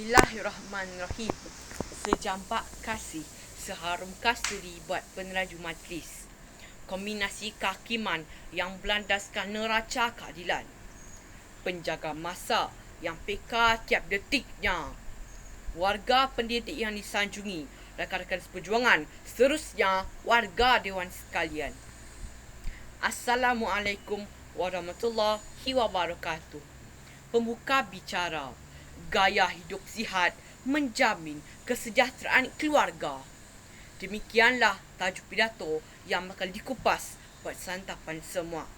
Bismillahirrahmanirrahim. Sejambak kasih, seharum kasturi buat peneraju majlis. Kombinasi kehakiman yang berlandaskan neraca keadilan. Penjaga masa yang peka tiap detiknya. Warga pendidik yang disanjungi, rakan-rakan seperjuangan, seterusnya warga dewan sekalian. Assalamualaikum warahmatullahi wabarakatuh. Pembuka bicara, gaya hidup sihat menjamin kesejahteraan keluarga. Demikianlah tajuk pidato yang bakal dikupas buat santapan semua.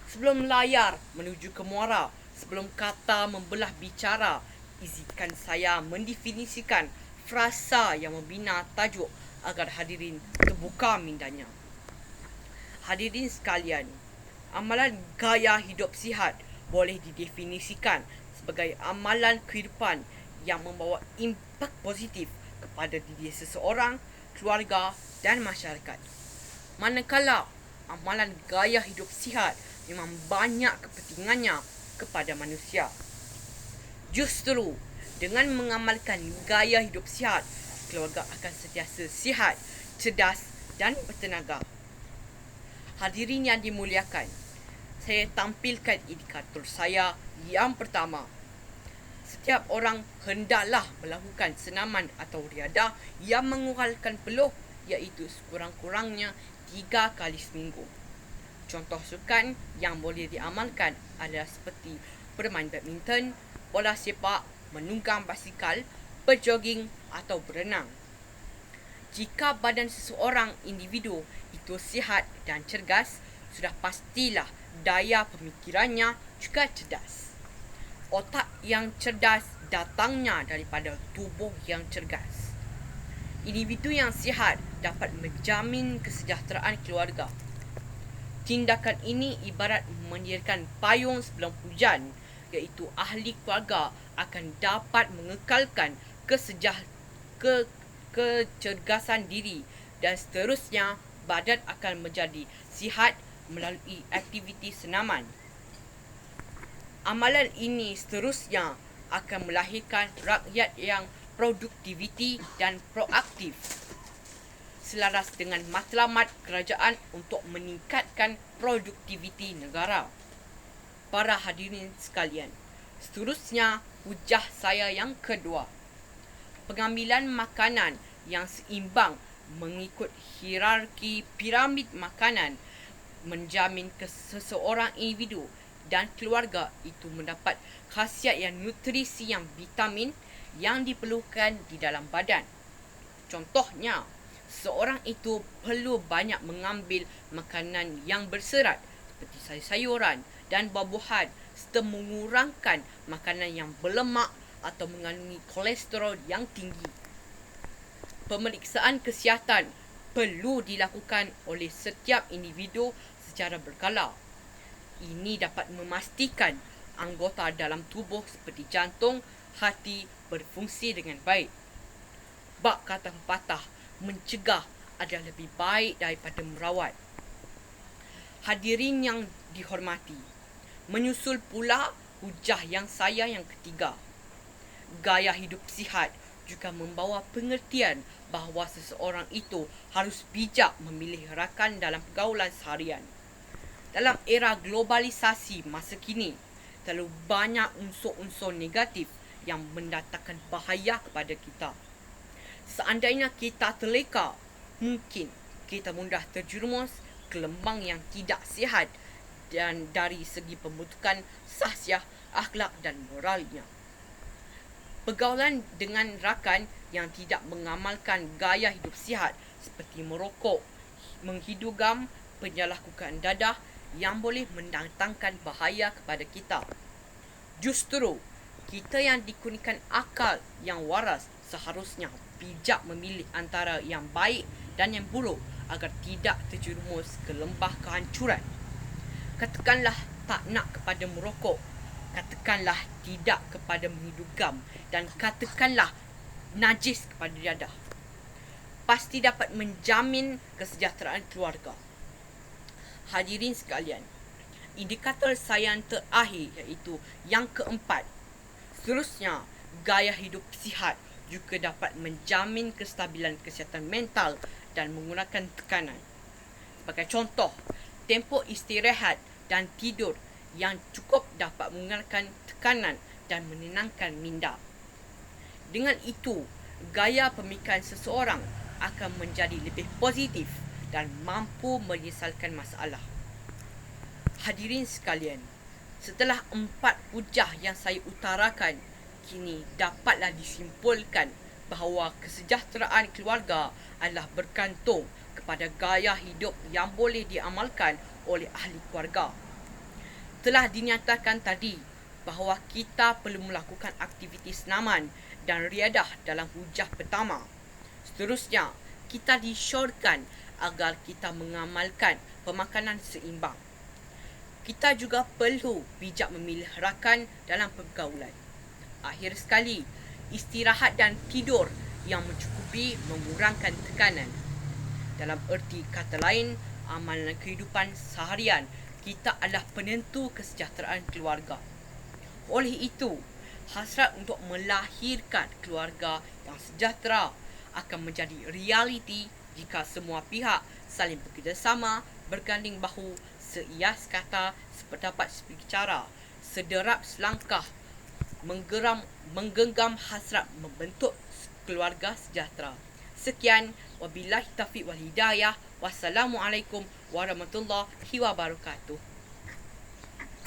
Sebelum layar menuju ke muara, sebelum kata membelah bicara, izinkan saya mendefinisikan frasa yang membina tajuk agar hadirin terbuka mindanya. Hadirin sekalian, amalan gaya hidup sihat boleh didefinisikan sebagai amalan kehidupan yang membawa impak positif kepada diri seseorang, keluarga dan masyarakat. Manakala amalan gaya hidup sihat memang banyak kepentingannya kepada manusia. Justru dengan mengamalkan gaya hidup sihat, keluarga akan sentiasa sihat, cerdas dan bertenaga. Hadirin yang dimuliakan, saya tampilkan indikator saya yang pertama. Setiap orang hendaklah melakukan senaman atau riadah yang mengeluarkan peluh, iaitu sekurang-kurangnya 3 kali seminggu. Contoh sukan yang boleh diamalkan adalah seperti bermain badminton, bola sepak, menunggang basikal, berjoging atau berenang. Jika badan seseorang individu itu sihat dan cergas, sudah pastilah daya pemikirannya juga cerdas. Otak yang cerdas datangnya daripada tubuh yang cergas. Individu yang sihat dapat menjamin kesejahteraan keluarga. Tindakan ini ibarat mendirikan payung sebelum hujan, iaitu ahli keluarga akan dapat mengekalkan kecergasan diri dan seterusnya badan akan menjadi sihat melalui aktiviti senaman. Amalan ini seterusnya akan melahirkan rakyat yang produktiviti dan proaktif, selaras dengan matlamat kerajaan untuk meningkatkan produktiviti negara. Para hadirin sekalian, seterusnya hujah saya yang kedua. Pengambilan makanan yang seimbang mengikut hierarki piramid makanan menjamin seseorang individu dan keluarga itu mendapat khasiat yang nutrisi yang vitamin yang diperlukan di dalam badan. Contohnya, seseorang itu perlu banyak mengambil makanan yang berserat seperti sayur-sayuran dan buah-buahan serta mengurangkan makanan yang berlemak atau mengandungi kolesterol yang tinggi. Pemeriksaan kesihatan perlu dilakukan oleh setiap individu secara berkala. Ini dapat memastikan anggota dalam tubuh seperti jantung, hati berfungsi dengan baik. Bab kata pepatah, mencegah adalah lebih baik daripada merawat. Hadirin yang dihormati, menyusul pula hujah yang saya yang ketiga. Gaya hidup sihat juga membawa pengertian bahawa seseorang itu harus bijak memilih rakan dalam pergaulan seharian. Dalam era globalisasi masa kini, terlalu banyak unsur-unsur negatif yang mendatangkan bahaya kepada kita. Seandainya kita terleka, mungkin kita mudah terjerumus ke lembang yang tidak sihat dan dari segi pembentukan sahsiah, akhlak dan moralnya. Pergaulan dengan rakan yang tidak mengamalkan gaya hidup sihat seperti merokok, menghidugam, penyalahgunaan dadah yang boleh mendatangkan bahaya kepada kita. Justru, kita yang dikurniakan akal yang waras seharusnya bijak memilih antara yang baik dan yang buruk agar tidak terjerumus ke lembah kehancuran. Katakanlah tak nak kepada merokok, katakanlah tidak kepada menghidugam, dan katakanlah najis kepada dadah. Pasti dapat menjamin kesejahteraan keluarga. Hadirin sekalian, indikator saya yang terakhir iaitu yang keempat. Seterusnya, Gaya hidup sihat juga dapat menjamin kestabilan kesihatan mental dan mengurangkan tekanan. Sebagai contoh, tempoh istirahat dan tidur yang cukup dapat mengurangkan tekanan dan menenangkan minda. Dengan itu, gaya pemikiran seseorang akan menjadi lebih positif dan mampu menyelesaikan masalah. Hadirin sekalian, setelah 4 hujah yang saya utarakan, kini dapatlah disimpulkan bahawa kesejahteraan keluarga adalah bergantung kepada gaya hidup yang boleh diamalkan oleh ahli keluarga. Telah dinyatakan tadi bahawa kita perlu melakukan aktiviti senaman dan riadah dalam hujah pertama. Seterusnya, kita disyorkan agar kita mengamalkan pemakanan seimbang. Kita juga perlu bijak memilih rakan dalam pergaulan. Akhir sekali, istirahat dan tidur yang mencukupi mengurangkan tekanan. Dalam erti kata lain, amalan kehidupan seharian kita adalah penentu kesejahteraan keluarga. Oleh itu, hasrat untuk melahirkan keluarga yang sejahtera akan menjadi realiti jika semua pihak saling bekerjasama, berganding bahu, seias kata, sependapat sebicara, sederap selangkah, menggenggam hasrat membentuk keluarga sejahtera. Sekian, wabillahi taufiq wal hidayah. Wassalamualaikum warahmatullahi wabarakatuh.